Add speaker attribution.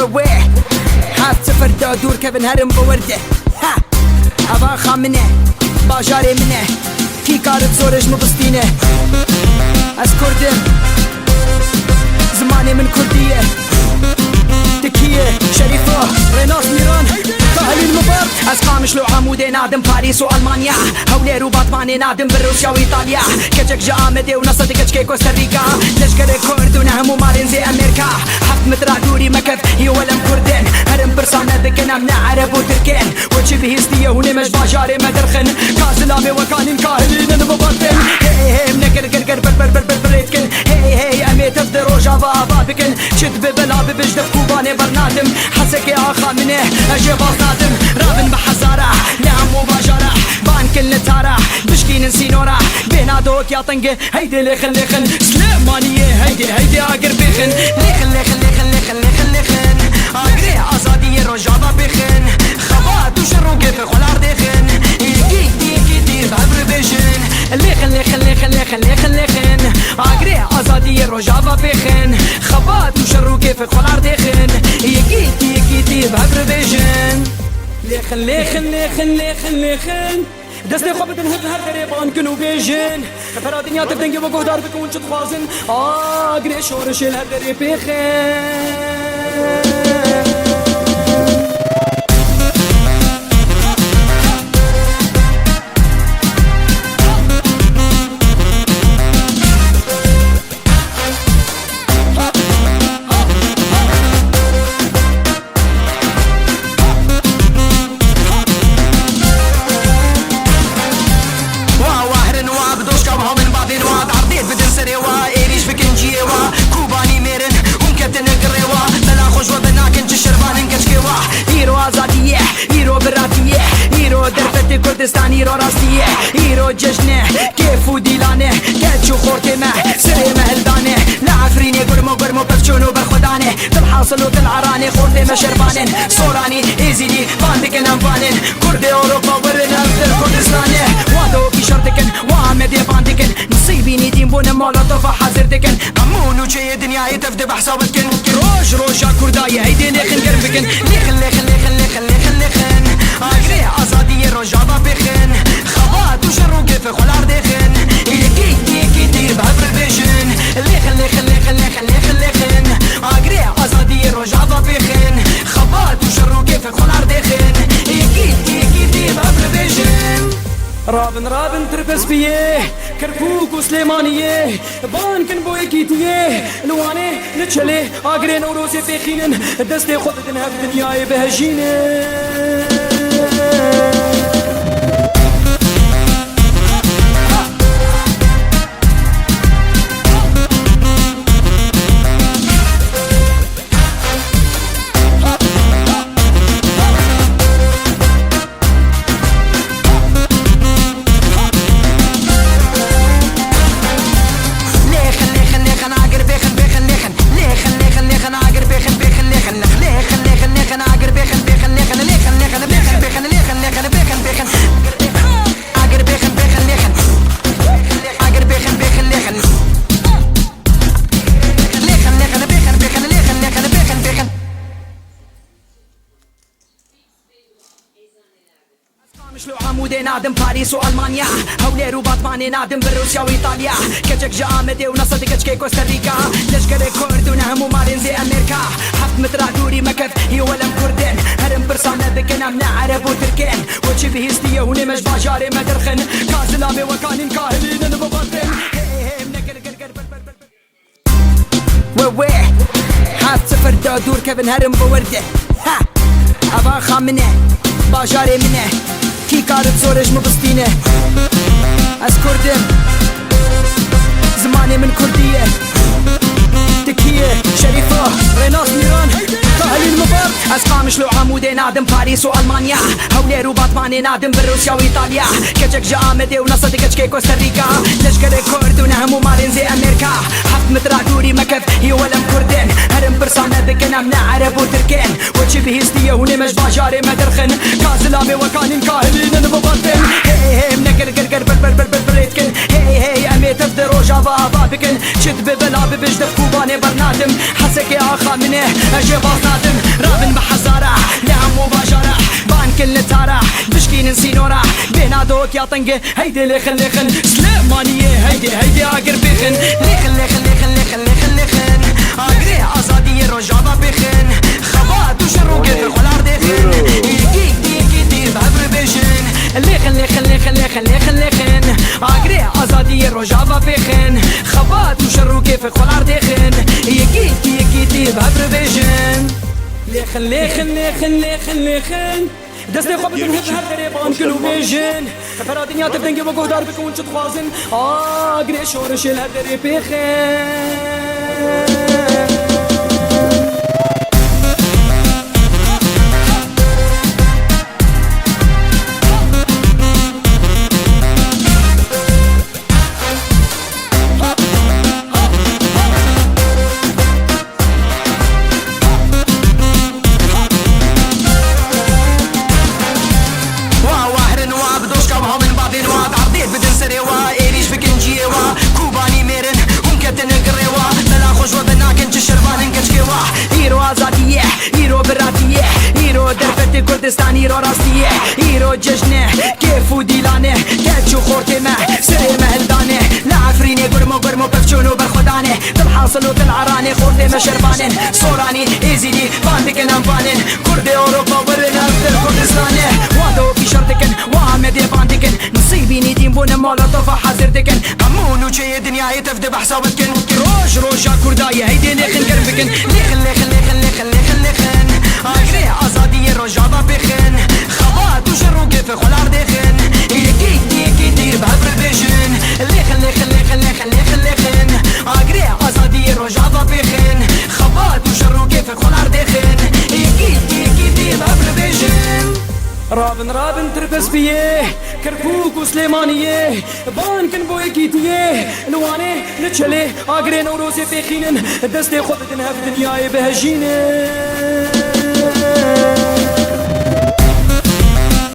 Speaker 1: وي حات سفر دور كفن هرم بورده ها أبا خامنه باجاري منه كي كارت زورج مبستينه از كردم زماني من كردية تكية شريفة ريناس ميران كاهلي المبارك از قامشلو عمودي نادم باريس وألمانيا هولي رو باتماني نادم بروسيا وإيطاليا كجك جا آمدي ونصد كجكي كوستاريكا لشكر كرد ونهمو مارين زي أمريكا حفت مترا دوري مكف يولم كردن هرم برسانة بكن أمنا عرب وتركن وچي بهستية ونمش باجاري مدرخن كازلامي وكانين كاهلين المباركن هي هي منكر كركر بريتكن هي أمي تفدر وجابا بابكن شد ببلا ببجدف كوباني برنادم حسك يا آخا منه أجي باصنادم رابن بحزارة نعم وباجارة بانكن لتارة بشكين سينورة بينا دوك يا طنقة هيدي ليخن سليمانية هيدي آقر بيخن ليخن آقري عزادي رجابة بيخن خبات وشرو كيف خلار ديخن يكي بعبر بيشن ليخن آقري عزادي رجابة بيخن خبات وشرو كيف خلار ديخن يكي بعبر بيشن ليخن دستي خوبت نهد هر قريبان كنو بيجن فرا دنيا تبدنجي وقو دار بكون شد خوازن آقري شورش الهر قريب بيخن كردستان ايرو راستيه ايرو جشنه كيف وديلانه كاتشو خورتمه سري مهلدانه لعفريني قرمو بفشونو برخدانه تلحاصل وتلعراني خورتمه شربانن صوراني ايزيدي باندكن انفانن كرد اوروبا ورن الفر كردستانه وادو في شرطكن وعمدي باندكن نصيبيني دين بون مولوتوفا حازردكن امونو جاي دنيا يتفد بحسابتكن روجا كرداي هيدي ليخن قربكن ليخن آقري عزادي رجابة بيخن خبات وشرو كيف خلار ديخن يكي بعبر بيشن ليخن آقري عزادي رجابة بيخن خبات وشرو كيف خلار ديخن يكي بعبر بيشن رابن تربس بيه كركوك وسليمانيه بانكن بوي كيتيه لواني نتشلي آقري نوروسي بيخينن دستي خودتن هف دنياي بهجينن مشلو عمودي نادم باريس وألمانيا هولي رو باتماني نادم بروسيا وإيطاليا كجك جا آمدي ونصد كجكي كوستاريكا لشكر كرد ونهمو مارين زي أمريكا حفت مترا دوري مكف يولم كردن هرم برسانة بكن أمنا عرب وتركن وچي بهستية ونمش باجاري مدرخن كازلامي وكانين كاهلين المباركن وي حات سفر دور كفن هرم بورده ها أبا خامنه باجاري منه كي كارت زورج مبستينه از كردم زماني من كردية تكية شريفة ريناس ميران كاهلي المبارك از قامشلو عمودي نادم باريس وألمانيا هولي رو باتماني نادم بروسيا وإيطاليا كجك جا آمدي ونصد كجكي كوستاريكا لشكر كرد ونهمو مارين زي أمريكا حفت مترا دوري مكف يولم كردن هرم برسانة بكن أمنا عرب وتركن وچي بهستية ونمش باجاري مدرخن كازلامي وكانين كاهلين المباركن هي منكر بريتكن هي أمي تفدر وجابا بابكن شد ببلا ببجدف كوباني برنادم حسك يا آخا منه أجي باصنادم كل تارح بشكين سينورا بينا دوك يا طنقه هيدي لخن لخن سليمانية هيدي اقر بخن لخن لخن لخن لخن لخن لخن اقري ازادي رجابة بخن خبات وشرو كيف خلار دخن يجيك دير بهبر بشن لخن لخن لخن لخن لخن لخن اقري ازادي رجابة بخن خبات وشرو كيف خلار دخن يجيك دير بهبر بشن لخن لخن لخن لخن لخن دستي خوب بنهب هالغريبان كلو بيجن فرادنيا تبدنجي وقودار بكون تخوازن اقري شورش الهدري بخن كردستان ايرو راستيه ايرو ججنه كيف وديلانه كاتشو خورتمه سري مهلدانه لا عفريني قرمو بفشونو بالخدانه بالحاصل وبالعرانه خورتمه شربانه صوراني ايزيدي باندكن انفانن كردي اوروبا ورنا في كردستانه وادو في شرطكن وعمدي باندكن نصيبيني دين بون مولوتوف حذرتكن قمون وشي دنيا يتفد بحسابتكن روجا كردايه هيدي لخن قربكن لخن لخن لخن لخن لخن لخن اقري ازادي رجابة بخن خبات وشرو كيف خلار دخن يكيك دير بهبر بشن لخن لخن لخن لخن لخن لخن اقري ازادي رجابة بخن خبات وشرو كيف خلار دخن يكيك دير بهبر بشن رابن تربس بيه كركوك وسليمانية بانكن بوي كيتيه نواني نتشلي اقري نوروزي بخينن دستي خود دنها في دنياي بهجينه